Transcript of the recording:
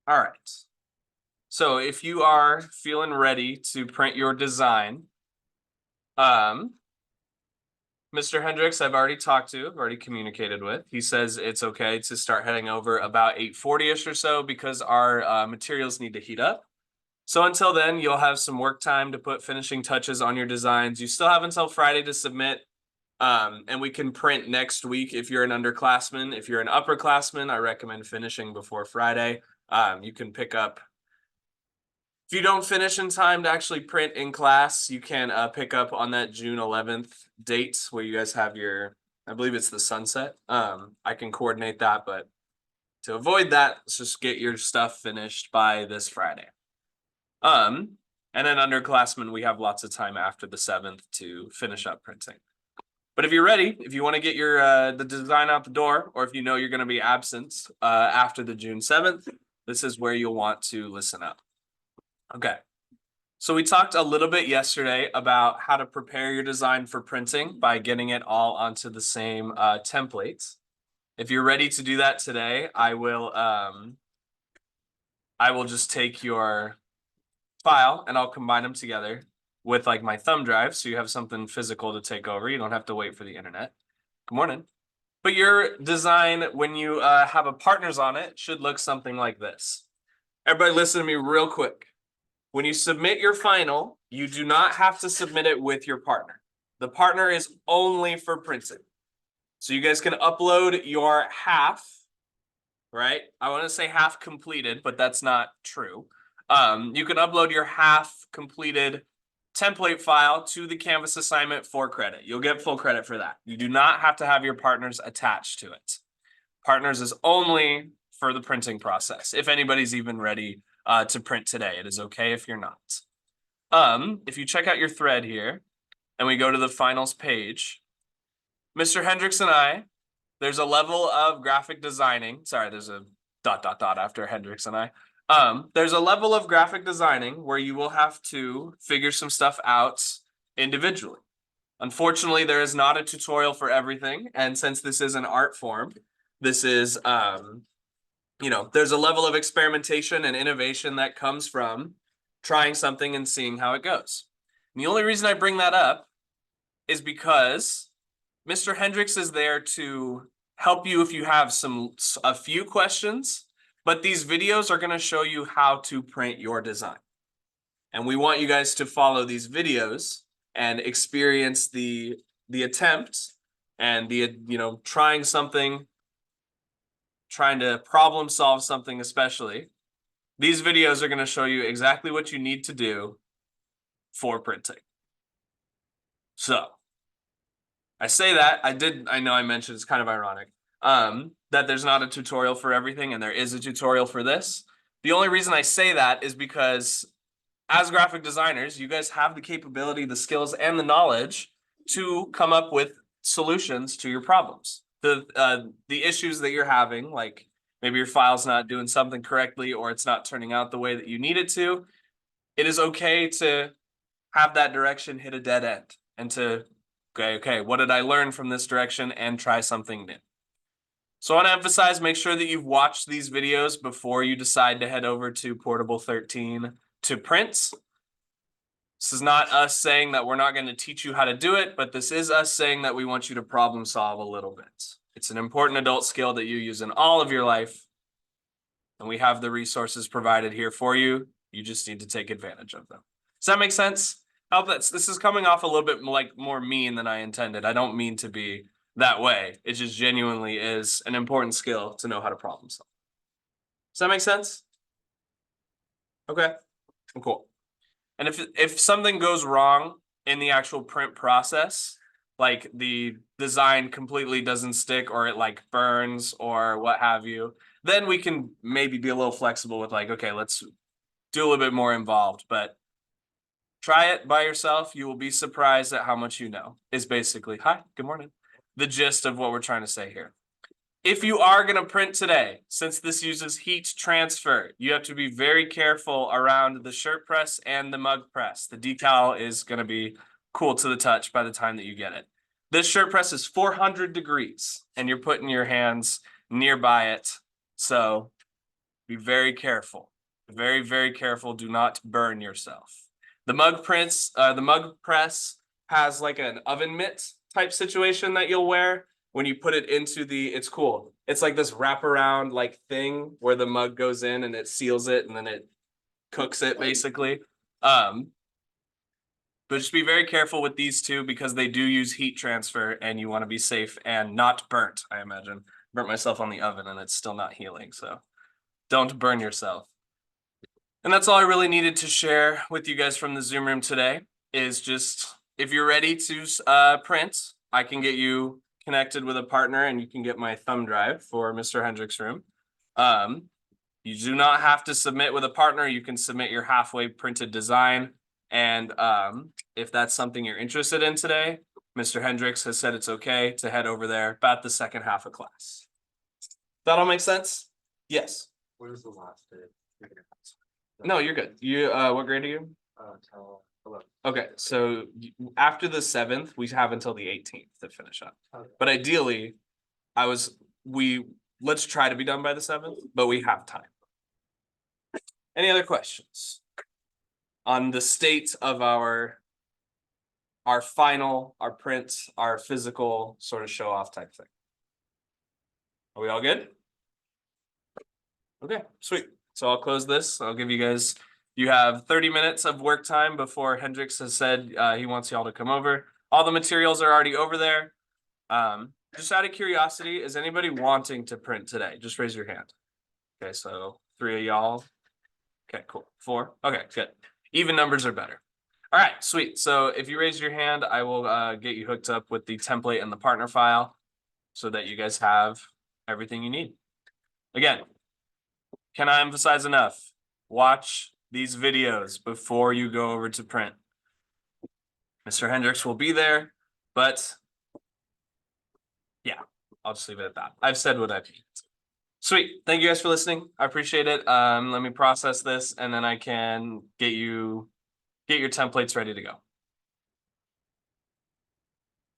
All right. So if you are feeling ready to print your design, um, Mr. Hendricks, I've already talked to, I've already communicated with. He says it's okay to start heading over about 8:40ish or so because our materials need to heat up. So until then, you'll have some work time to put finishing touches on your designs. You still have until Friday to submit, and we can print next week if you're an underclassman. If you're an upperclassman, I recommend finishing before Friday. You can pick up. If you don't finish in time to actually print in class, you can pick up on that June 11th date where you guys have your, I believe it's the sunset. I can coordinate that, but to avoid that, let's just get your stuff finished by this Friday. And then underclassmen, we have lots of time after the 7th to finish up printing. But if you're ready, if you want to get your the design out the door, or if you know you're going to be absent after the June 7th, this is where you'll want to listen up. Okay. So we talked a little bit yesterday about how to prepare your design for printing by getting it all onto the same templates. If you're ready to do that today, I will just take your file and I'll combine them together with like my thumb drive so you have something physical to take over. You don't have to wait for the internet. Good morning. But your design, when you have a partners on it, should look something like this. Everybody listen to me real quick. When you submit your final, you do not have to submit it with your partner. The partner is only for printing. So you guys can upload your half, right? I want to say half completed, but that's not true. You can upload your half completed template file to the Canvas assignment for credit. You'll get full credit for that. You do not have to have your partners attached to it. Partners is only for the printing process. If anybody's even ready to print today, it is okay if you're not. If you check out your thread here and we go to the finals page, Mr. Hendricks and I, there's a level of graphic designing. Sorry, there's a ... after Hendricks and I. There's a level of graphic designing where you will have to figure some stuff out individually. Unfortunately, there is not a tutorial for everything. And since this is an art form, this is, there's a level of experimentation and innovation that comes from trying something and seeing how it goes. And the only reason I bring that up is because Mr. Hendricks is there to help you if you have a few questions, but these videos are going to show you how to print your design. And we want you guys to follow these videos and experience the attempt and the, trying something, trying to problem solve something especially. These videos are going to show you exactly what you need to do for printing. So I say that, I know I mentioned it's kind of ironic, that there's not a tutorial for everything and there is a tutorial for this. The only reason I say that is because as graphic designers, you guys have the capability, the skills, and the knowledge to come up with solutions to your problems. The issues that you're having, like maybe your file's not doing something correctly or it's not turning out the way that you need it to, it is okay to have that direction hit a dead end and to, okay, what did I learn from this direction and try something new. So I want to emphasize, make sure that you've watched these videos before you decide to head over to Portable 13 to print. This is not us saying that we're not going to teach you how to do it, but this is us saying that we want you to problem solve a little bit. It's an important adult skill that you use in all of your life, and we have the resources provided here for you. You just need to take advantage of them. Does that make sense? I hope this is coming off a little bit like more mean than I intended. I don't mean to be that way. It just genuinely is an important skill to know how to problem solve. Does that make sense? Okay, cool. And if something goes wrong in the actual print process, like the design completely doesn't stick or it like burns or what have you, then we can maybe be a little flexible with like, okay, let's do a little bit more involved, but try it by yourself. You will be surprised at how much you know, is basically, hi, good morning, the gist of what we're trying to say here. If you are going to print today, since this uses heat transfer, you have to be very careful around the shirt press and the mug press. The decal is going to be cool to the touch by the time that you get it. This shirt press is 400 degrees and you're putting your hands nearby it. So Be very careful. Very, very careful. Do not burn yourself. The mug press has like an oven mitt type situation that you'll wear when you put it into it's cool. It's like this wraparound like thing where the mug goes in and it seals it and then it cooks it basically. But just be very careful with these two because they do use heat transfer and you want to be safe and not burnt, I imagine. Burnt myself on the oven and it's still not healing, so don't burn yourself. And that's all I really needed to share with you guys from the Zoom room today is just if you're ready to print, I can get you connected with a partner and you can get my thumb drive for Mr. Hendrick's room. You do not have to submit with a partner. You can submit your halfway printed design. And if that's something you're interested in today, Mr. Hendricks has said it's okay to head over there about the second half of class. That all makes sense? Yes. What is the last day? No, you're good. You what grade are you? Till 11. Okay, so after the 7th, we have until the 18th to finish up. Okay. But ideally, let's try to be done by the 7th, but we have time. Any other questions on the state of our print, our physical sort of show off type thing? Are we all good? Okay, sweet. So I'll close this. I'll give you guys, you have 30 minutes of work time before Hendricks has said he wants y'all to come over. All the materials are already over there. Just out of curiosity, is anybody wanting to print today? Just raise your hand. Okay, so 3 of y'all. Okay, cool. 4. Okay, good. Even numbers are better. All right, sweet. So if you raise your hand, I will get you hooked up with the template and the partner file so that you guys have everything you need. Again, can I emphasize enough? Watch these videos before you go over to print. Mr. Hendricks will be there, but yeah, I'll just leave it at that. I've said what I've needed. Sweet. Thank you guys for listening. I appreciate it. Let me process this and then I can get your templates ready to go.